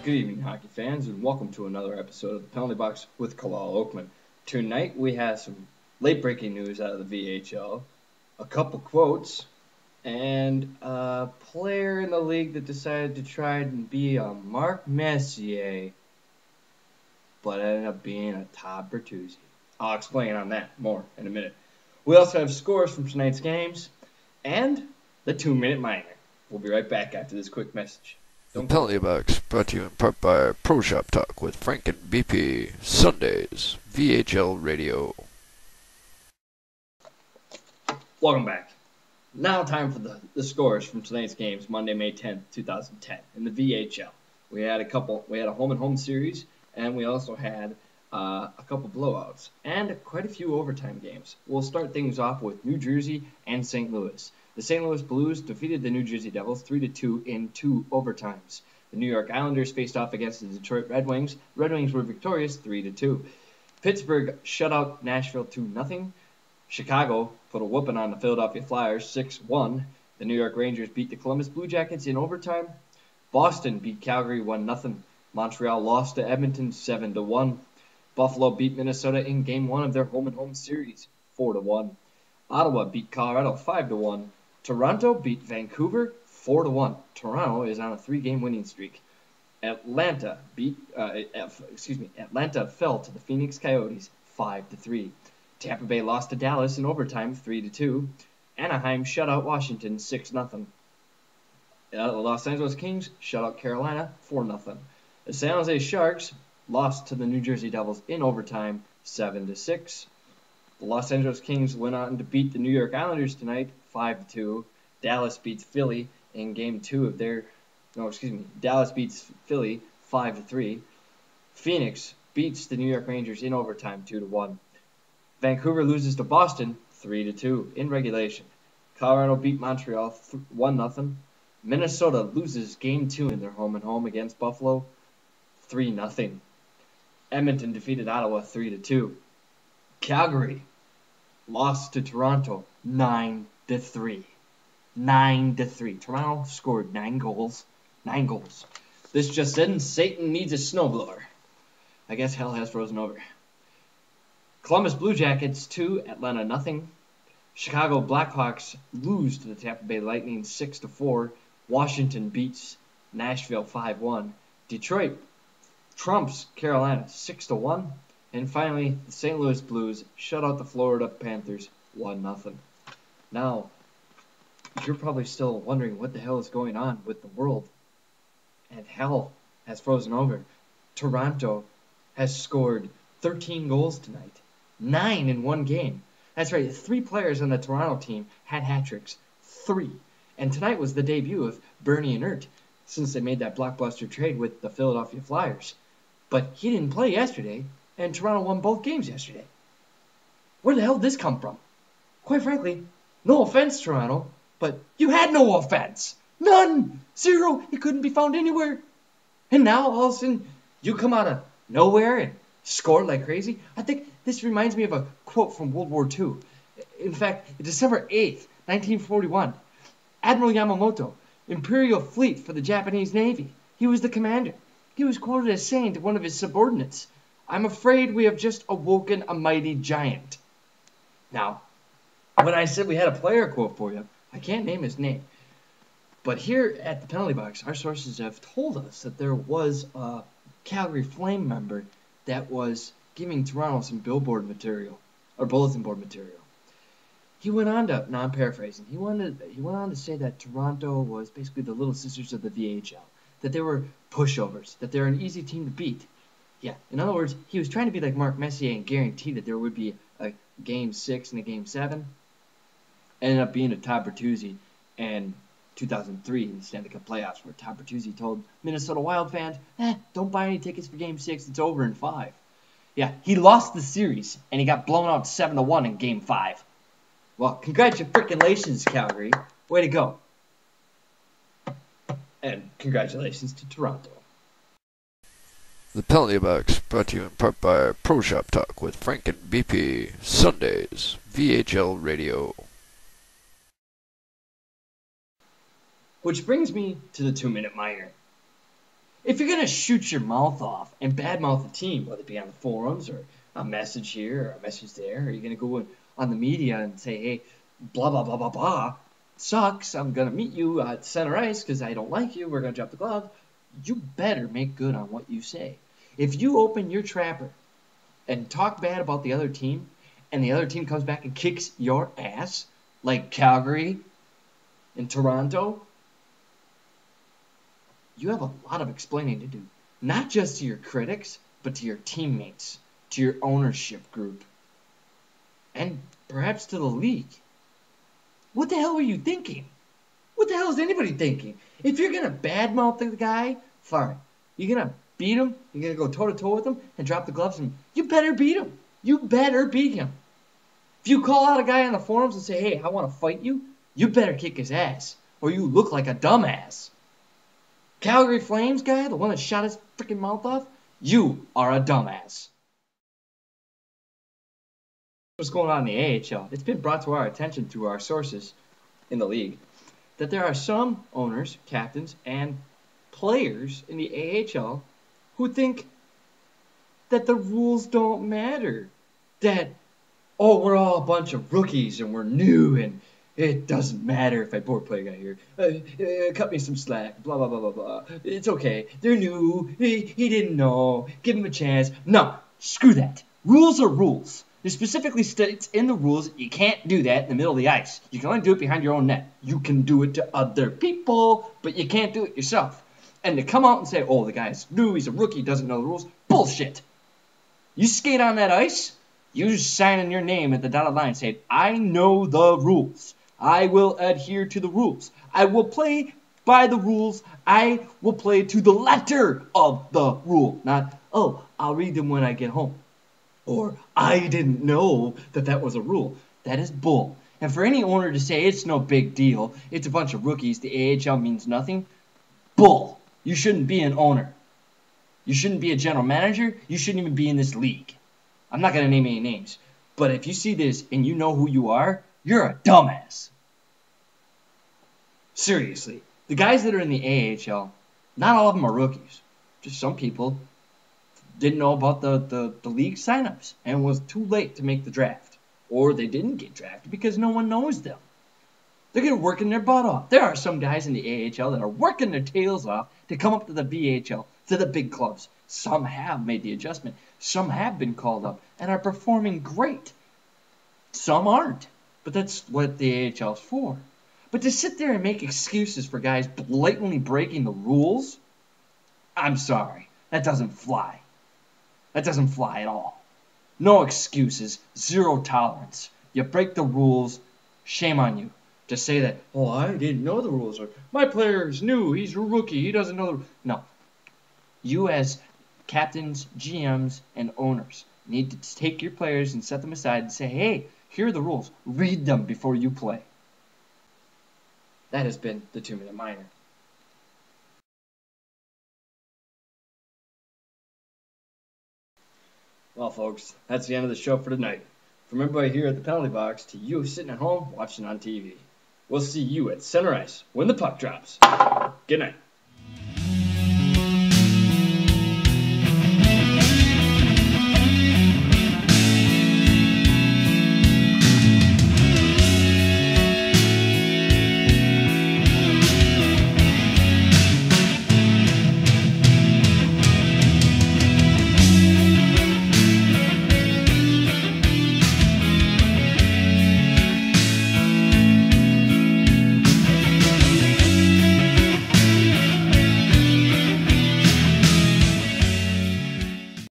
Good evening, hockey fans, and welcome to another episode of the Penalty Box with Kalal Oakman. Tonight we have some late-breaking news out of the VHL, a couple quotes, and a player in the league that decided to try and be a Mark Messier, but ended up being a Todd Bertuzzi. I'll explain on that more in a minute. We also have scores from tonight's games, and the 2-minute minor. We'll be right back after this quick message. The Penalty Box brought to you in part by Pro Shop Talk with Frank and BP, Sundays, VHL Radio. Welcome back. Now time for the scores from tonight's games, Monday, May 10th, 2010, in the VHL. We had a home-and-home series, and we also had a couple blowouts, and quite a few overtime games. We'll start things off with New Jersey and St. Louis. The St. Louis Blues defeated the New Jersey Devils 3-2 in 2 overtimes. The New York Islanders faced off against the Detroit Red Wings. The Red Wings were victorious 3-2. Pittsburgh shut out Nashville 2-0. Chicago put a whooping on the Philadelphia Flyers 6-1. The New York Rangers beat the Columbus Blue Jackets in overtime. Boston beat Calgary 1-0. Montreal lost to Edmonton 7-1. Buffalo beat Minnesota in Game 1 of their home-and-home series 4-1. Ottawa beat Colorado 5-1. Toronto beat Vancouver 4-1. Toronto is on a 3-game winning streak. Atlanta fell to the Phoenix Coyotes 5-3. Tampa Bay lost to Dallas in overtime 3-2. Anaheim shut out Washington 6-0. The Los Angeles Kings shut out Carolina 4-0. The San Jose Sharks lost to the New Jersey Devils in overtime 7-6. The Los Angeles Kings went on to beat the New York Islanders tonight 5-2. Dallas beats Philly in Game 2 of their... Dallas beats Philly 5-3. Phoenix beats the New York Rangers in overtime 2-1. Vancouver loses to Boston 3-2 in regulation. Colorado beat Montreal 1-0. Minnesota loses Game 2 in their home-and-home against Buffalo 3-0. Edmonton defeated Ottawa 3-2. Calgary lost to Toronto 9-3. 9-3. Toronto scored 9 goals. 9 goals. This just in, Satan needs a snowblower. I guess hell has frozen over. Columbus Blue Jackets 2, Atlanta nothing. Chicago Blackhawks lose to the Tampa Bay Lightning 6-4. Washington beats Nashville 5-1. Detroit trumps Carolina 6-1. And finally, the St. Louis Blues shut out the Florida Panthers 1-0. Now, you're probably still wondering what the hell is going on with the world. And hell has frozen over. Toronto has scored 13 goals tonight. 9 in one game. That's right, 3 players on the Toronto team had hat tricks. 3. And tonight was the debut of Bernie Inert, since they made that blockbuster trade with the Philadelphia Flyers. But he didn't play yesterday, and Toronto won both games yesterday. Where the hell did this come from? Quite frankly, no offense, Toronto, but you had no offense. None. 0. It couldn't be found anywhere. And now, all of a sudden, you come out of nowhere and score like crazy? I think this reminds me of a quote from World War II. In fact, December 8th, 1941, Admiral Yamamoto, Imperial Fleet for the Japanese Navy. He was the commander. He was quoted as saying to one of his subordinates, "I'm afraid we have just awoken a mighty giant." Now, when I said we had a player quote for you, I can't name his name. But here at the Penalty Box, our sources have told us that there was a Calgary Flame member that was giving Toronto some billboard material, or bulletin board material. He went on to, now I'm paraphrasing, he went on to say that Toronto was basically the Little Sisters of the VHL, that they were pushovers, that they're an easy team to beat. Yeah, in other words, he was trying to be like Mark Messier and guarantee that there would be a Game 6 and a Game 7. Ended up being a Todd Bertuzzi in 2003 in the Stanley Cup playoffs, where Todd Bertuzzi told Minnesota Wild fans, don't buy any tickets for Game 6, it's over in 5. Yeah, he lost the series, and he got blown out 7-1 in Game 5. Well, congratulations, Calgary. Way to go. And congratulations to Toronto. The Penalty Box brought to you in part by Pro Shop Talk with Frank and BP, Sundays, VHL Radio. Which brings me to the 2-minute minor. If you're going to shoot your mouth off and badmouth a team, whether it be on the forums or a message here or a message there, or you're going to go on the media and say, hey, blah, blah, blah, blah, blah, sucks, I'm going to meet you at center ice because I don't like you, we're going to drop the glove, you better make good on what you say. If you open your trapper and talk bad about the other team, and the other team comes back and kicks your ass, like Calgary and Toronto, you have a lot of explaining to do. Not just to your critics, but to your teammates, to your ownership group, and perhaps to the league. What the hell were you thinking? What the hell is anybody thinking? If you're going to badmouth the guy, fine. You're going to beat him, you're going to go toe-to-toe with him and drop the gloves, and you better beat him. You better beat him. If you call out a guy on the forums and say, hey, I want to fight you, you better kick his ass, or you look like a dumbass. Calgary Flames guy, the one that shot his freaking mouth off, you are a dumbass. What's going on in the AHL? It's been brought to our attention through our sources in the league that there are some owners, captains, and players in the AHL who think that the rules don't matter. That, oh, we're all a bunch of rookies and we're new and it doesn't matter if I board play a guy here. Cut me some slack, blah, blah, blah, blah, blah. It's okay. They're new. He didn't know. Give him a chance. No, screw that. Rules are rules. It specifically states in the rules that you can't do that in the middle of the ice. You can only do it behind your own net. You can do it to other people, but you can't do it yourself. And to come out and say, oh, the guy's new, he's a rookie, doesn't know the rules, bullshit. You skate on that ice, you just sign in your name at the dotted line saying, I know the rules. I will adhere to the rules. I will play by the rules. I will play to the letter of the rule. Not, oh, I'll read them when I get home. Or, I didn't know that that was a rule. That is bull. And for any owner to say it's no big deal, it's a bunch of rookies, the AHL means nothing, bull. You shouldn't be an owner. You shouldn't be a general manager. You shouldn't even be in this league. I'm not going to name any names. But if you see this and you know who you are, you're a dumbass. Seriously. The guys that are in the AHL, not all of them are rookies. Just some people didn't know about the league signups and was too late to make the draft. Or they didn't get drafted because no one knows them. They're going to working their butt off. There are some guys in the AHL that are working their tails off to come up to the VHL, to the big clubs. Some have made the adjustment. Some have been called up and are performing great. Some aren't. But that's what the AHL is for. But to sit there and make excuses for guys blatantly breaking the rules, I'm sorry. That doesn't fly. That doesn't fly at all. No excuses. Zero tolerance. You break the rules, shame on you. To say that, oh, I didn't know the rules, or my player is new, he's a rookie, he doesn't know the rules. No. You as captains, GMs, and owners need to take your players and set them aside and say, hey, here are the rules. Read them before you play. That has been the 2-Minute Miner. Well, folks, that's the end of the show for tonight. From everybody here at the Penalty Box to you sitting at home watching on TV. We'll see you at center ice when the puck drops. Good night.